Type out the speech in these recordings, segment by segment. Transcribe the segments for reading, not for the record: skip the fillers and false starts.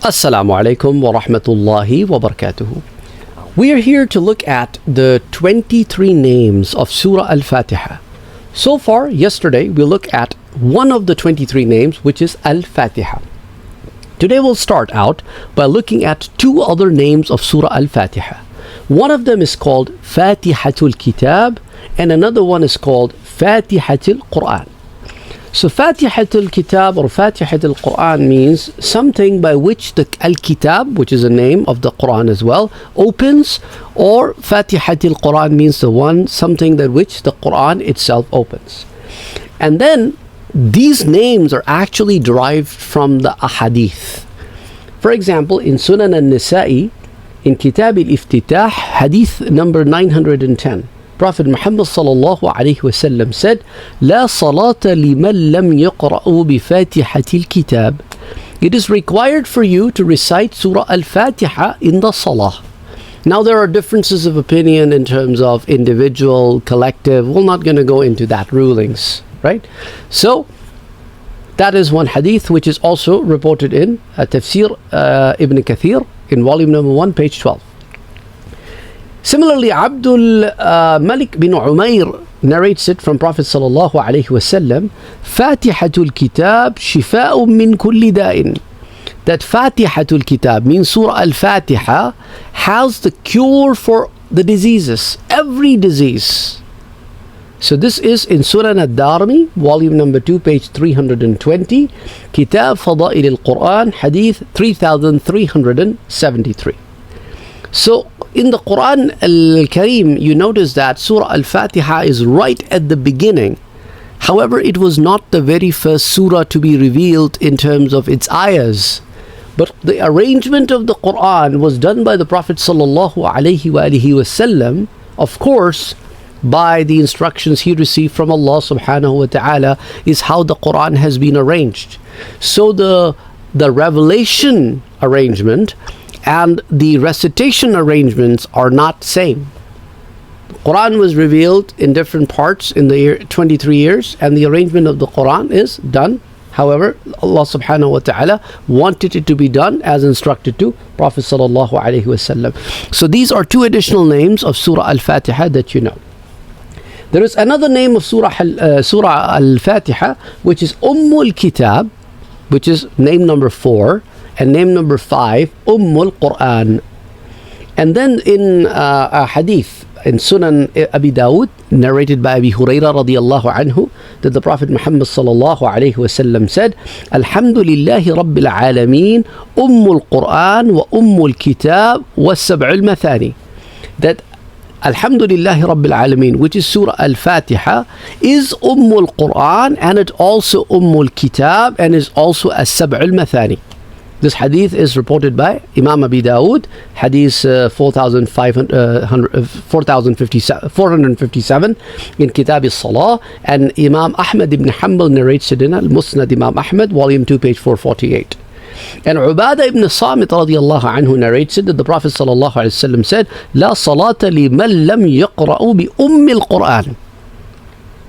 Assalamu alaikum wa rahmatullahi wa barakatuhu. We are here to look at the 23 names of Surah Al Fatiha. So far, yesterday, we looked at one of the 23 names, which is Al Fatiha. Today, we'll start out by looking at two other names of Surah Al Fatiha. One of them is called Fatihatul Kitab, and another one is called Fatihatul Quran. So Fatihatul Kitab or Fatihatul Quran means something by which the Al-Kitab, which is a name of the Quran as well, opens, or Fatihatul Quran means something that which the Quran itself opens. And then these names are actually derived from the ahadith. For example, in Sunan al-Nisa'i, in Kitab al-Iftitah, hadith number 910, Prophet Muhammad sallallahu alaihi wasallam said, "La salata liman lam yaqra'u bi Fatihatil Kitab." It is required for you to recite Surah Al Fatiha in the Salah. Now there are differences of opinion in terms of individual, collective. We're not going to go into that rulings, right? So that is one hadith which is also reported in Tafsir Ibn Kathir in volume number 1, page 12. Similarly, Abdul Malik bin Umair narrates it from Prophet sallallahu alaihi wasallam, "Fatihatul Kitab shifa'un min kulli da'in." That Fatihatul Kitab means Surah Al Fatiha has the cure for the diseases, every disease. So this is in Surah Ad-Darmi, volume number 2, page 320, Kitab Fada'il al-Quran, hadith 3373. So in the Quran Al-Kareem, you notice that Surah Al-Fatiha is right at the beginning. However, it was not the very first surah to be revealed in terms of its ayahs. But the arrangement of the Quran was done by the Prophet sallallahu alaihi wasallam, of course, by the instructions he received from Allah subhanahu wa ta'ala, is how the Quran has been arranged. So the revelation arrangement and the recitation arrangements are not same. The Quran was revealed in different parts in the year 23 years, and the arrangement of the Quran is done. However, Allah subhanahu wa ta'ala wanted it to be done as instructed to Prophet sallallahu alaihi wasallam. So these are two additional names of Surah Al-Fatiha that you know. There is another name of Surah Al-Fatiha, which is Ummul Kitab, which is name number 4. And name number 5, Ummul Quran. And then in a hadith in Sunan Abi Dawud, narrated by Abi Hurairah radiyallahu anhu, that the Prophet Muhammad sallallahu alayhi wasallam said, "Alhamdulillahi Rabbil Alameen, Ummul Quran wa Ummul Kitab wa Sab'ul Mathani." That Alhamdulillahi Rabbil Alameen, which is Surah Al-Fatiha, is Ummul Quran, and it also Ummul Kitab, and is also as Sab'ul Mathani. This hadith is reported by Imam Abi Dawud, hadith 457 in Kitab al-Salah, and Imam Ahmad ibn Hanbal narrates it in Al-Musnad Imam Ahmad, volume 2, page 448. And Ubadah ibn Samit radiyallahu anhu narrates it that the Prophet sallallahu alaihi wasallam said, "La salata liman lam yaqra'u bi ummil Quran."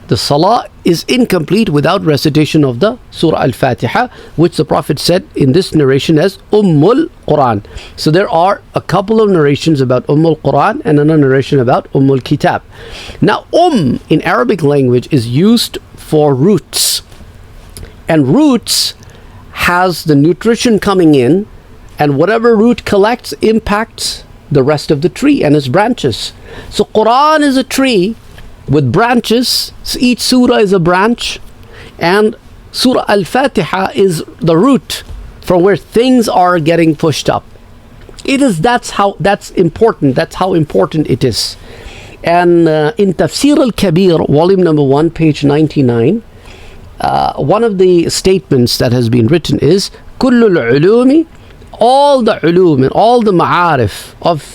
The salah is incomplete without recitation of the Surah Al-Fatiha, which the Prophet said in this narration as Ummul Quran. So there are a couple of narrations about Ummul Quran and another narration about Ummul Kitab. Now, in Arabic language is used for roots. And roots has the nutrition coming in, and whatever root collects impacts the rest of the tree and its branches. So Quran is a tree with branches. So each surah is a branch, and Surah Al-Fatiha is the root from where things are getting pushed up. That's important. That's how important it is. And in Tafsir Al-Kabir, volume number 1, page 99, one of the statements that has been written is, "Kullul ulumi," all the ulum and all the ma'arif of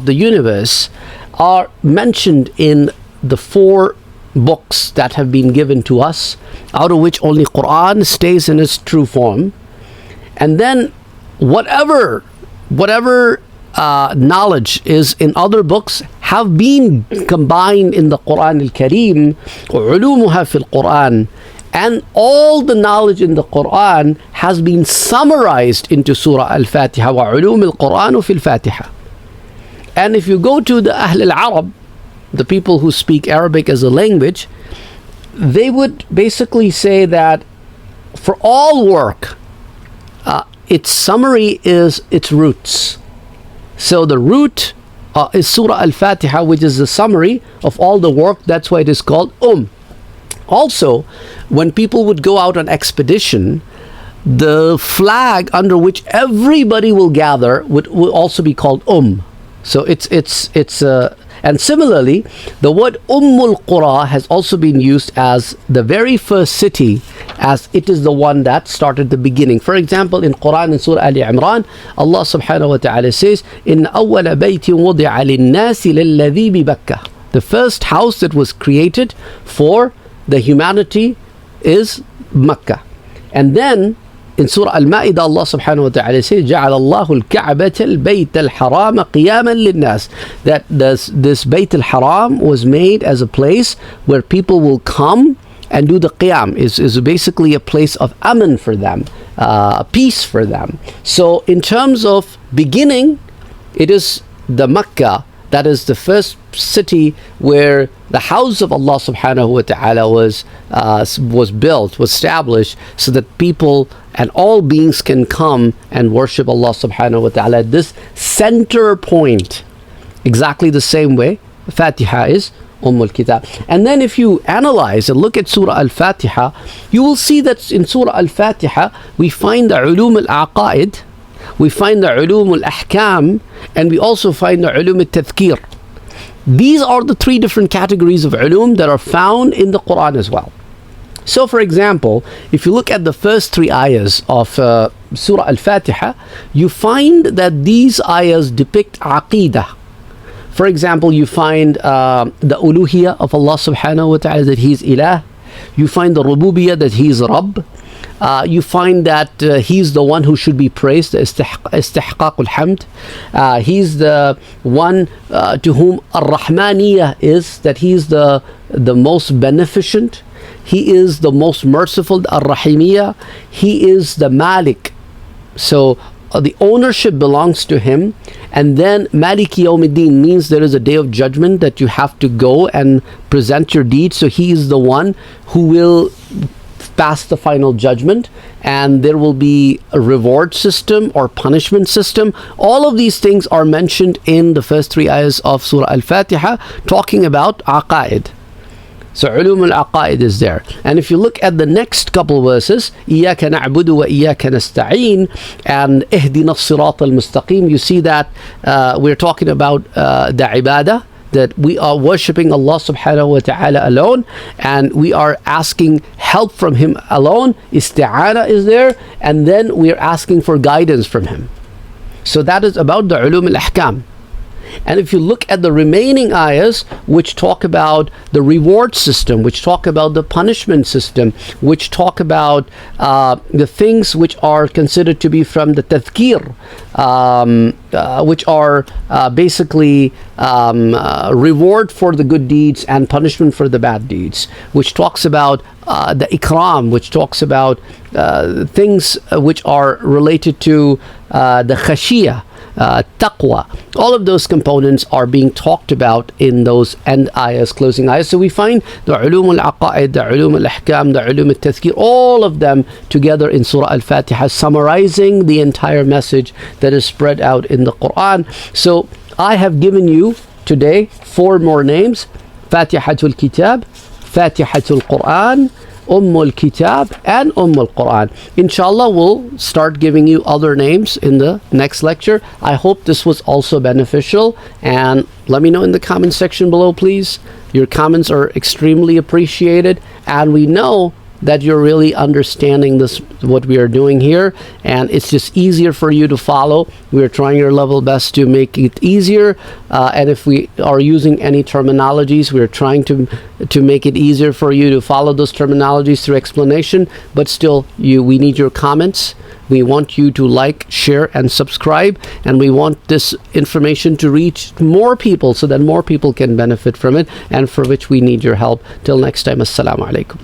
the universe are mentioned in the 4 books that have been given to us, out of which only Quran stays in its true form. And then whatever knowledge is in other books have been combined in the Quran al-Kareem, ulumuha fil Quran, And all the knowledge in the Quran has been summarized into Surah Al Fatiha. وَعُلُومِ الْقُرْآنُ فِي الْفَاتِحَةِ. And if you go to the Ahl al-Arab, the people who speak Arabic as a language, they would basically say that for all work, its summary is its roots. So the root is Surah Al Fatiha, which is the summary of all the work. That's why it is called Also, when people would go out on expedition, the flag under which everybody will gather would also be called So and similarly, the word Ummul Qura has also been used as the very first city, as it is the one that started the beginning. For example, in Quran, in Surah Al Imran, Allah subhanahu wa ta'ala says, "In awwal baytin wudi'a lin-nasi lalladhi bi Bakkah." The first house that was created for the humanity is Makkah. And then in Surah Al-Ma'idah, Allah subhanahu wa ta'ala says, جَعَلَ اللَّهُ الْكَعْبَةَ الْبَيْتَ الْحَرَامَ قِيَامًا لِلنَّاسِ. That this Bayt al-Haram was made as a place where people will come and do the qiyam. Is basically a place of aman for them, peace for them. So in terms of beginning, it is the Makkah that is the first city where the house of Allah subhanahu wa ta'ala was built, was established, so that people and all beings can come and worship Allah subhanahu wa ta'ala at this center point. Exactly the same way Fatiha is Ummul Kitab. And then if you analyze and look at Surah Al Fatiha, you will see that in Surah Al Fatiha we find the ulum al-aqaid, we find the ulum al-ahkam, and we also find the ulum al-tadhkir. These are the three different categories of ulum that are found in the Quran as well. So for example, if you look at the first three ayahs of Surah Al-Fatiha, you find that these ayahs depict aqidah. For example, you find the uluhiyah of Allah subhanahu wa ta'ala, that He is ilah. You find the rububiyyah, that He is Rabb. You find that He's the one who should be praised, istihqaqul hamd. He's the one to whom ar-Rahmaniyah is, that He's the most beneficent. He is the most merciful, ar-Rahimiyah. He is the Malik. So the ownership belongs to Him. And then Maliki Yawmiddin means there is a day of judgment that you have to go and present your deeds. So He is the one who will pass the final judgment, and there will be a reward system or punishment system. All of these things are mentioned in the first three ayahs of Surah Al-Fatiha, talking about aqaid. So ulum al-aqaid is there. And if you look at the next couple verses, إِيَّاكَ نَعْبُدُ وَإِيَّاكَ نَسْتَعِينُ and اهْدِنَا الصِّرَاطَ الْمُسْتَقِيمُ, you see that we're talking about the ibadah, that we are worshipping Allah subhanahu wa ta'ala alone, and we are asking help from Him alone. Isti'ana is there, and then we are asking for guidance from Him. So that is about the ulum al-ahkam. And if you look at the remaining ayahs, which talk about the reward system, which talk about the punishment system, which talk about the things which are considered to be from the tadhkir, which are basically reward for the good deeds and punishment for the bad deeds, which talks about the ikram, which talks about things which are related to the khashiyah, taqwa. All of those components are being talked about in those end ayahs, closing ayahs. So we find the ulum al-aqaid, the ulum al-ahkam, the ulum al-tadhkir, all of them together in Surah Al-Fatiha, summarizing the entire message that is spread out in the Quran. So I have given you today 4 more names: Fatihatul Kitab, Fatihatul Quran, Ummul Kitab, and Ummul Quran. Inshallah, we'll start giving you other names in the next lecture. I hope this was also beneficial, and let me know in the comment section below, please. Your comments are extremely appreciated, and we know that you're really understanding this, what we are doing here, and it's just easier for you to follow. We are trying our level best to make it easier, and if we are using any terminologies, we are trying to make it easier for you to follow those terminologies through explanation. But still, we need your comments. We want you to like, share, and subscribe, and we want this information to reach more people so that more people can benefit from it, and for which we need your help. Till next time, assalamu alaikum.